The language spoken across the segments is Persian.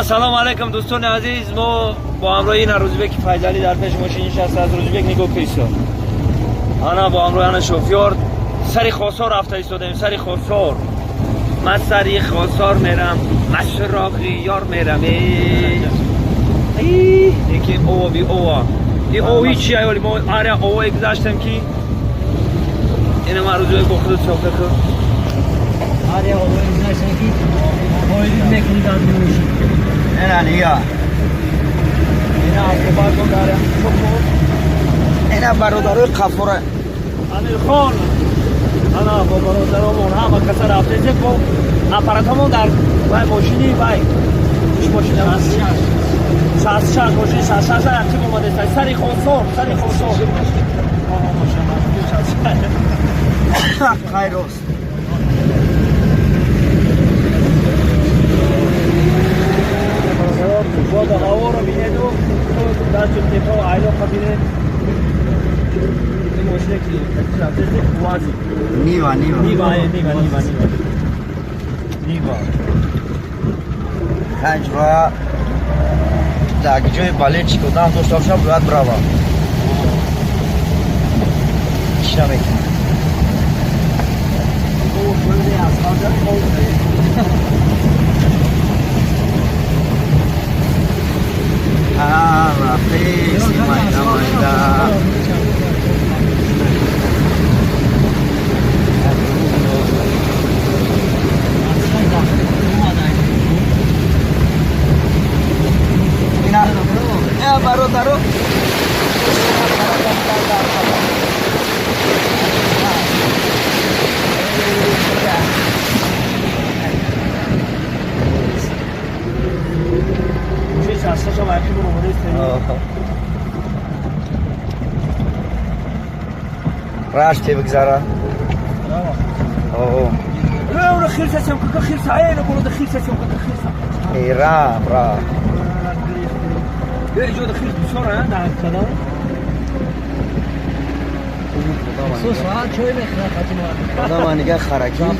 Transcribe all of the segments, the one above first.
سلام علیکم دوستان عزیز. ما با همراهی این روزبک فیضلی در پیش ماشین نشسته از روزبک نگاه کیسا. انا با همراه انا شوفیور سری خواستار رفته ایستادیم. سری خواستار من سری خواستار میرم مشراقی یار میرم. یکی اوه بی اوه این اوهی چیه ولی ما آره اوه گذاشتم که اینه من روزبک با خودت شوفه کن. آره اوه گذاشتم که اوهی نکنی داد میشی. نه نیا اینا برادر دارم. اینا برادرای قفوره. امیر خان انا با برادرامون همه کس رفته چه کو اپاراتمون در وای ماشینی وای چه ماشین است؟ 66 ماشین 66 اکتیو اومده. سری خواستار خیر است. باد هوا رو بینید و در تیپا عیلا قبیله این ماشین که رفته وازی نیوا خنج و در جای بالچ کدام دوست داشتم باید براوا چرا میکنی؟ او خیلی از خاطر خوبه. رفیقی مایدا اینا برادرو راشتی بگذاره اوه اون خیرسه چم که خیرسه اینو برو خیرسه چم که خیرسه ای را یه جو خیرس بسیار نه در کدام سوسا چوی میخواد فاطمه آدم نگاه خرکی اون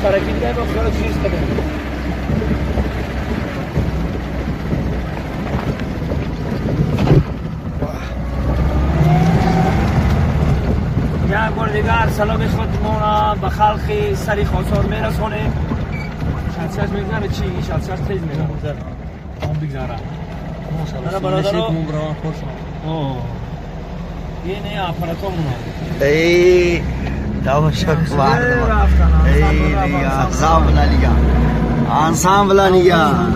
خرکی دیگه با خیال خیرس کدام یک بار دیگر سلام خودمون به خلق سری خواستار میرسونیم. شخصیت میگذاره چی؟ شخصیت تیز میگذاره اون بگذاره ماشاءالله برادرو اوه این نه اپاراتمون ای تماشا کن ای انسامبل نگاه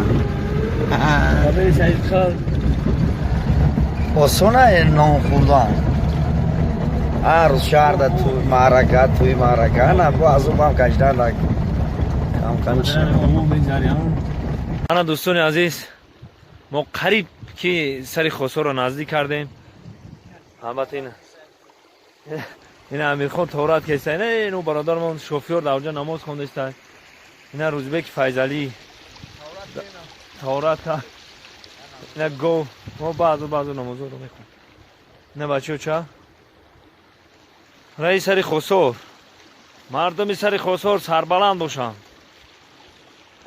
خبری سعید خال بسونه نام خوردن هر شهر در توی معرکه نه با از اون هم کشدن را کم چی انا دوستان عزیز ما قریب که سری خواستار رو نزدیک کردیم. البته این امیر خان تورات کیسه اینو برادرمون شوفیور در اونجا نماز خونده است. این روزبک فیضلی تورات نه گو ما بعضو نماز رو میخونیم. نه بچه چه رئیس سری خسور مردمی سری خسور سربلند باشند.